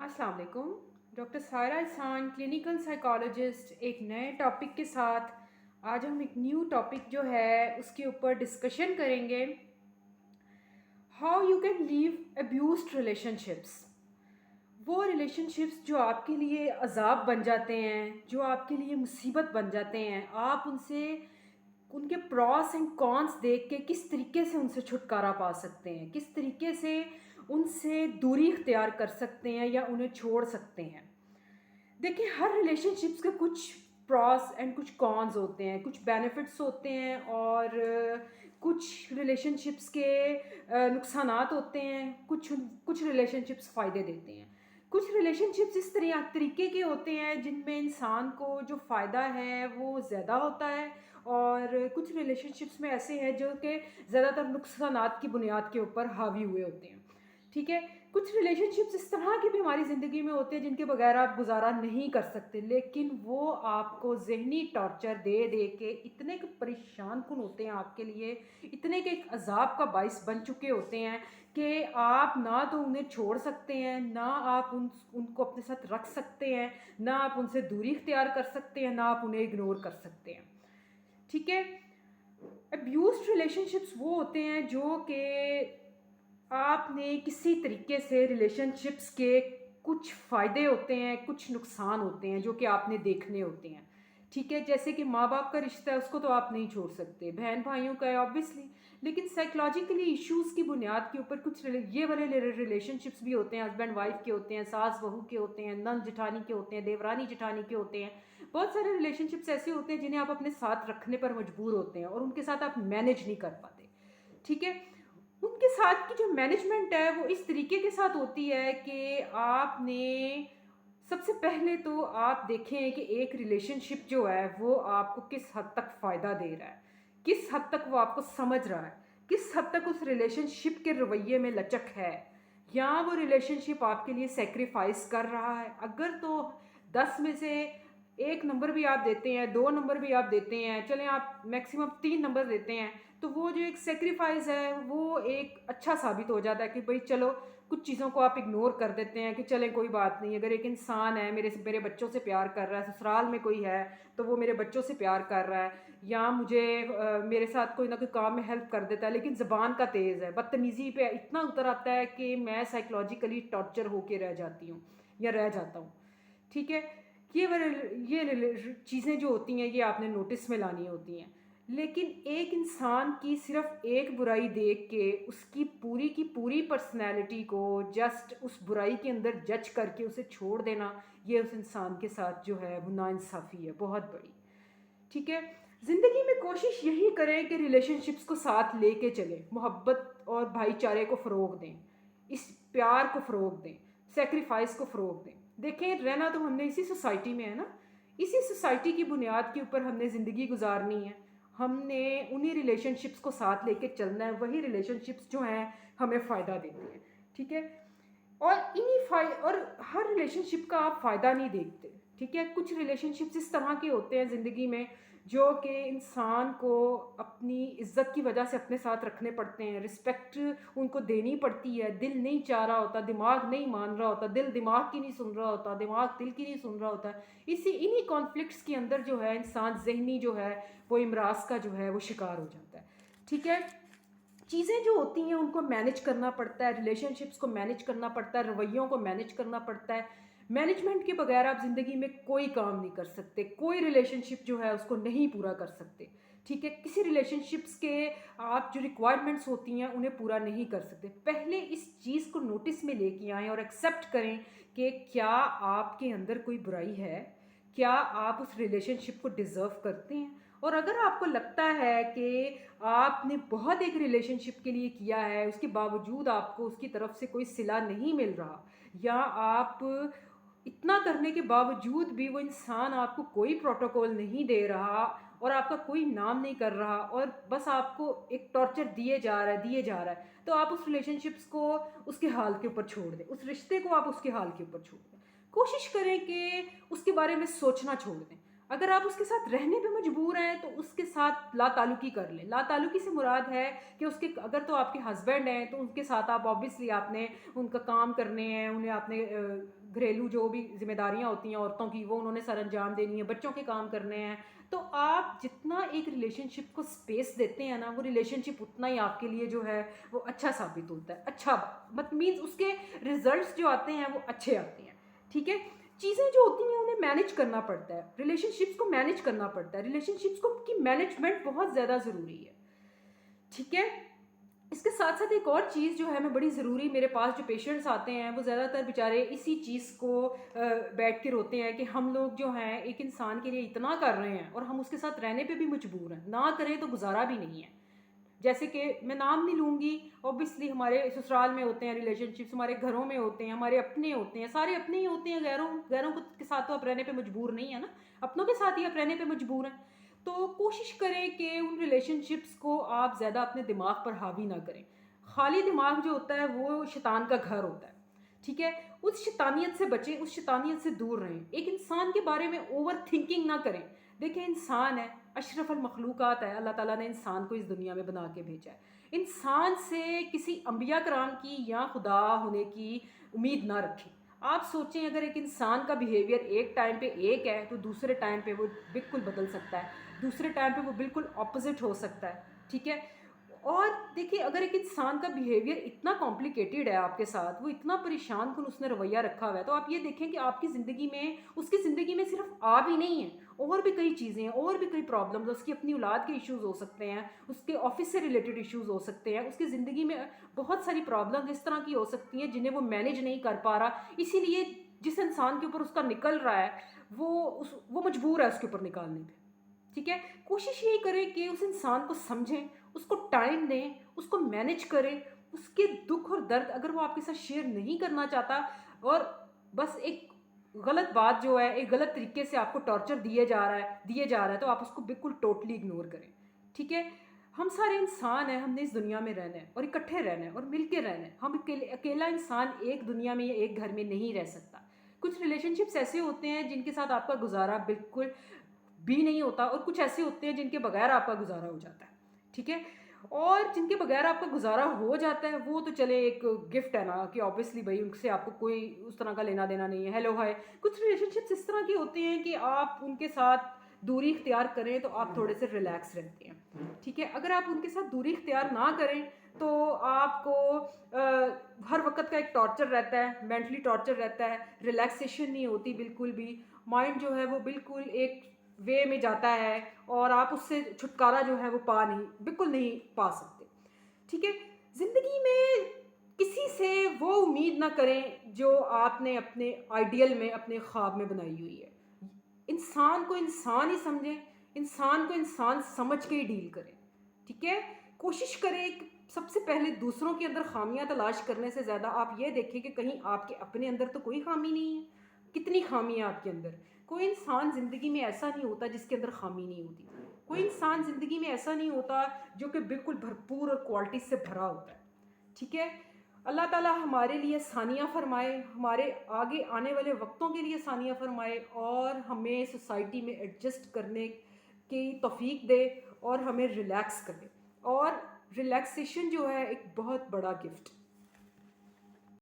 अस्सलाम वालेकुम। Doctor Saira इहसान, clinical psychologist, एक नए टॉपिक के साथ आज हम एक न्यू टॉपिक जो है उसके ऊपर डिस्कशन करेंगे। How you can leave abused relationships. वो रिलेशनशिप्स जो आपके लिए अजाब बन जाते हैं, जो आपके लिए मुसीबत बन जाते हैं, आप उनसे उनके प्रॉस एंड कॉन्स देख के किस तरीके से उनसे छुटकारा पा सकते हैं, किस तरीके से उनसे दूरी इख्तियार कर सकते हैं या उन्हें छोड़ सकते हैं। देखिए, हर रिलेशनशिप्स के कुछ प्रॉस एंड कुछ कॉन्स होते हैं, कुछ बेनिफिट्स होते हैं और कुछ रिलेशनशिप्स के नुकसानात होते हैं, कुछ कुछ रिलेशनशिप्स फ़ायदे देते हैं। कुछ रिलेशनशिप्स इस तरीके के होते हैं जिनमें इंसान को जो फ़ायदा है वो ज़्यादा होता है, और कुछ रिलेशनशिप्स में ऐसे हैं जो कि ज़्यादातर नुकसानात की बुनियाद के ऊपर हावी हुए होते हैं। ठीक है। कुछ रिलेशनशिप्स इस तरह की भी हमारी ज़िंदगी में होते हैं जिनके बगैर आप गुजारा नहीं कर सकते, लेकिन वो आपको ज़हनी टॉर्चर दे दे के इतने के परेशान कुन होते हैं आपके लिए, इतने के एक अजाब का बाइस बन चुके होते हैं कि आप ना तो उन्हें छोड़ सकते हैं, ना आप उनको अपने साथ रख सकते हैं, ना आप उनसे दूरी इख्तियार कर सकते हैं, ना आप उन्हें इग्नोर कर सकते हैं। ठीक है। अब्यूज्ड रिलेशनशिप्स वो होते हैं जो कि आपने किसी तरीके से रिलेशनशिप्स के कुछ फ़ायदे होते हैं, कुछ नुकसान होते हैं जो कि आपने देखने होते हैं। ठीक है, जैसे कि माँ बाप का रिश्ता है उसको तो आप नहीं छोड़ सकते, बहन भाइयों का है ऑब्वियसली, लेकिन साइकोलॉजिकली इश्यूज़ की बुनियाद के ऊपर कुछ ये वाले रिलेशनशिप्स भी होते हैं, हस्बैंड वाइफ के होते हैं, सास बहू के होते हैं, नंद जिठानी के होते हैं, देवरानी जिठानी के होते हैं। बहुत सारे रिलेशनशिप्स ऐसे होते हैं जिन्हें आप अपने साथ रखने पर मजबूर होते हैं और उनके साथ आप मैनेज नहीं कर पाते। ठीक है। उनके साथ की जो मैनेजमेंट है वो इस तरीके के साथ होती है कि आपने सबसे पहले तो आप देखें कि एक रिलेशनशिप जो है वो आपको किस हद तक फ़ायदा दे रहा है, किस हद तक वो आपको समझ रहा है, किस हद तक उस रिलेशनशिप के रवैये में लचक है, या वो रिलेशनशिप आपके लिए सेक्रीफाइस कर रहा है। अगर तो 10 में से 1 नंबर भी आप देते हैं, 2 नंबर भी आप देते हैं, चलें आप मैक्सिमम 3 नंबर देते हैं, तो वो जो एक सेक्रीफाइस है वो एक अच्छा साबित हो जाता है कि भाई चलो, कुछ चीज़ों को आप इग्नोर कर देते हैं कि चलें कोई बात नहीं, अगर एक इंसान है मेरे मेरे बच्चों से प्यार कर रहा है, ससुराल में कोई है तो वो मेरे बच्चों से प्यार कर रहा है, या मुझे मेरे साथ कोई ना कोई काम में हेल्प कर देता है, लेकिन ज़बान का तेज़ है, बदतमीज़ी पे इतना उतर आता है कि मैं साइकोलॉजिकली टॉर्चर होके रह जाती हूँ या रह जाता हूँ। ठीक है। ये चीज़ें जो होती हैं ये आपने नोटिस में लानी होती हैं, लेकिन एक इंसान की सिर्फ एक बुराई देख के उसकी पूरी की पूरी पर्सनैलिटी को जस्ट उस बुराई के अंदर जज करके उसे छोड़ देना, ये उस इंसान के साथ जो है वो नाइंसाफ़ी है बहुत बड़ी। ठीक है। ज़िंदगी में कोशिश यही करें कि रिलेशनशिप्स को साथ लेके चलें, मोहब्बत और भाईचारे को फ़रोग दें, इस प्यार को फ़रोग दें, सेक्रीफाइस को फ़रोग दें। देखें, रहना तो हमने इसी सोसाइटी में है ना, इसी सोसाइटी की बुनियाद के ऊपर हमने ज़िंदगी गुजारनी है, हमने उन्हीं रिलेशनशिप्स को साथ लेके चलना है, वही रिलेशनशिप्स जो हैं हमें फ़ायदा देती हैं। ठीक है। और हर रिलेशनशिप का आप फ़ायदा नहीं देखते। ठीक है। कुछ रिलेशनशिप्स इस तरह के होते हैं ज़िंदगी में जो कि इंसान को अपनी इज्जत की वजह से अपने साथ रखने पड़ते हैं, रिस्पेक्ट उनको देनी पड़ती है, दिल नहीं चाह रहा होता, दिमाग नहीं मान रहा होता, दिल दिमाग की नहीं सुन रहा होता, दिमाग दिल की नहीं सुन रहा होता। इन्हीं कॉन्फ्लिक्ट्स के अंदर जो है इंसान ज़हनी जो है वो इमराज का जो है वो शिकार हो जाता है। ठीक है। चीज़ें जो होती हैं उनको मैनेज करना पड़ता है, रिलेशनशिप्स को मैनेज करना पड़ता है, रवैयों को मैनेज करना पड़ता है। मैनेजमेंट के बगैर आप ज़िंदगी में कोई काम नहीं कर सकते, कोई रिलेशनशिप जो है उसको नहीं पूरा कर सकते। ठीक है। किसी रिलेशनशिप्स के आप जो रिक्वायरमेंट्स होती हैं उन्हें पूरा नहीं कर सकते। पहले इस चीज़ को नोटिस में लेके आएँ और एक्सेप्ट करें कि क्या आपके अंदर कोई बुराई है, क्या आप उस रिलेशनशिप को डिज़र्व करते हैं। और अगर आपको लगता है कि आपने बहुत एक रिलेशनशिप के लिए किया है, उसके बावजूद आपको उसकी तरफ से कोई सिला नहीं मिल रहा, या आप इतना करने के बावजूद भी वो इंसान आपको कोई प्रोटोकॉल नहीं दे रहा और आपका कोई नाम नहीं कर रहा और बस आपको एक टॉर्चर दिए जा रहा है, तो आप उस रिलेशनशिप्स को उसके हाल के ऊपर छोड़ दें, उस रिश्ते को आप उसके हाल के ऊपर छोड़ दें। कोशिश करें कि उसके बारे में सोचना छोड़ दें। अगर आप उसके साथ रहने पे मजबूर हैं तो उसके साथ लाताल्लुकी कर लें। लाताल्लुकी से मुराद है कि उसके अगर तो आपके हस्बैंड हैं तो उनके साथ आप ऑब्वियसली आपने उनका काम करने हैं, उन्हें आपने घरेलू जो भी जिम्मेदारियां होती हैं औरतों की वो उन्होंने सर अंजाम देनी है, बच्चों के काम करने हैं। तो आप जितना एक रिलेशनशिप को स्पेस देते हैं ना, वो रिलेशनशिप उतना ही आपके लिए जो है वो अच्छा साबित होता है। अच्छा मत मीन्स उसके रिजल्ट्स जो आते हैं वो अच्छे आते हैं। ठीक है, चीज़ें जो होती हैं उन्हें मैनेज करना पड़ता है, रिलेशनशिप्स को मैनेज करना पड़ता है, रिलेशनशिप्स को की मैनेजमेंट बहुत ज़्यादा ज़रूरी है। ठीक है, इसके साथ साथ एक और चीज़ जो है मैं बड़ी ज़रूरी, मेरे पास जो पेशेंट्स आते हैं वो ज़्यादातर बेचारे इसी चीज़ को बैठ के रोते हैं कि हम लोग जो हैं एक इंसान के लिए इतना कर रहे हैं और हम उसके साथ रहने पे भी मजबूर हैं, ना करें तो गुजारा भी नहीं है। जैसे कि मैं नाम नहीं लूँगी, ऑब्वियसली हमारे ससुराल में होते हैं रिलेशनशिप्स, हमारे घरों में होते हैं, हमारे अपने होते हैं, सारे अपने ही होते हैं। गैरों गैरों के साथ तो आप रहने पे मजबूर नहीं है ना, अपनों के साथ ही आप रहने पे मजबूर हैं। तो कोशिश करें कि उन रिलेशनशिप्स को आप ज़्यादा अपने दिमाग पर हावी ना करें। खाली दिमाग जो होता है वो शैतान का घर होता है। ठीक है, उस शैतानियत से बचें, उस शैतानियत से दूर रहें। एक इंसान के बारे में ओवर थिंकिंग ना करें। देखें, इंसान है, अशरफुल मखलूक़ात है, अल्लाह ताला ने इंसान को इस दुनिया में बना के भेजा है। इंसान से किसी अंबिया कराम की या खुदा होने की उम्मीद ना रखें। आप सोचें, अगर एक इंसान का बिहेवियर एक टाइम पे एक है तो दूसरे टाइम पे वो बिल्कुल बदल सकता है, दूसरे टाइम पे वो बिल्कुल ऑपोजिट हो सकता है। ठीक है, और देखिए, अगर एक इंसान का बिहेवियर इतना कॉम्प्लिकेटेड है आपके साथ, वो इतना परेशान कुन उसने रवैया रखा हुआ है, तो आप ये देखें कि आपकी ज़िंदगी में, उसकी ज़िंदगी में सिर्फ आप ही नहीं हैं, और भी कई चीज़ें हैं, और भी कई प्रॉब्लम्स, उसकी अपनी औलाद के इश्यूज़ हो सकते हैं, उसके ऑफिस से रिलेटेड इश्यूज़ हो सकते हैं, उसकी ज़िंदगी में बहुत सारी प्रॉब्लम्स इस तरह की हो सकती हैं जिन्हें वो मैनेज नहीं कर पा रहा। इसीलिए जिस इंसान के ऊपर उसका निकल रहा है वो मजबूर है उसके ऊपर निकालने पे। ठीक है, कोशिश यही करें कि उस इंसान को समझें, उसको टाइम दें, उसको मैनेज करें। उसके दुख और दर्द अगर वो आपके साथ शेयर नहीं करना चाहता और बस एक गलत बात जो है, एक गलत तरीके से आपको टॉर्चर दिए जा रहा है तो आप उसको बिल्कुल टोटली इग्नोर करें। ठीक है, हम सारे इंसान हैं, हमने इस दुनिया में रहना है और इकट्ठे रहना है और मिल के रहना है। हम अकेला इंसान एक दुनिया में या एक घर में नहीं रह सकता। कुछ रिलेशनशिप्स ऐसे होते हैं जिनके साथ आपका गुजारा बिल्कुल भी नहीं होता, और कुछ ऐसे होते हैं जिनके बगैर आपका गुजारा हो जाता है। ठीक है, और जिनके बगैर आपका गुजारा हो जाता है वो तो चले एक गिफ्ट है ना, कि ऑब्वियसली भाई उनसे आपको कोई उस तरह का लेना देना नहीं है, हेलो हाय। कुछ रिलेशनशिप्स इस तरह के होते हैं कि आप उनके साथ दूरी इख्तियार करें तो आप थोड़े से रिलैक्स रहते हैं। ठीक है, अगर आप उनके साथ दूरी इख्तियार ना करें तो आपको हर वक्त का एक टॉर्चर रहता है, मेंटली टॉर्चर रहता है, रिलैक्सेशन नहीं होती बिल्कुल भी। माइंड जो है वो बिल्कुल एक वे में जाता है और आप उससे छुटकारा जो है वो बिल्कुल नहीं पा सकते। ठीक है, ज़िंदगी में किसी से वो उम्मीद ना करें जो आपने अपने आइडियल में, अपने ख्वाब में बनाई हुई है। इंसान को इंसान ही समझें, इंसान को इंसान समझ के ही डील करें। ठीक है, कोशिश करें कि सबसे पहले दूसरों के अंदर खामियां तलाश करने से ज़्यादा आप ये देखें कि कहीं आपके अपने अंदर तो कोई खामी नहीं है। कितनी खामी है आपके अंदर। कोई इंसान ज़िंदगी में ऐसा नहीं होता जिसके अंदर खामी नहीं होती। कोई इंसान ज़िंदगी में ऐसा नहीं होता जो कि बिल्कुल भरपूर और क्वालिटी से भरा होता है। ठीक है, अल्लाह ताला हमारे लिए सानिया फ़रमाए, हमारे आगे आने वाले वक्तों के लिए सानिया फ़रमाए और हमें सोसाइटी में एडजस्ट करने की तौफीक दे और हमें रिलैक्स करे। और रिलैक्सेशन जो है एक बहुत बड़ा गिफ्ट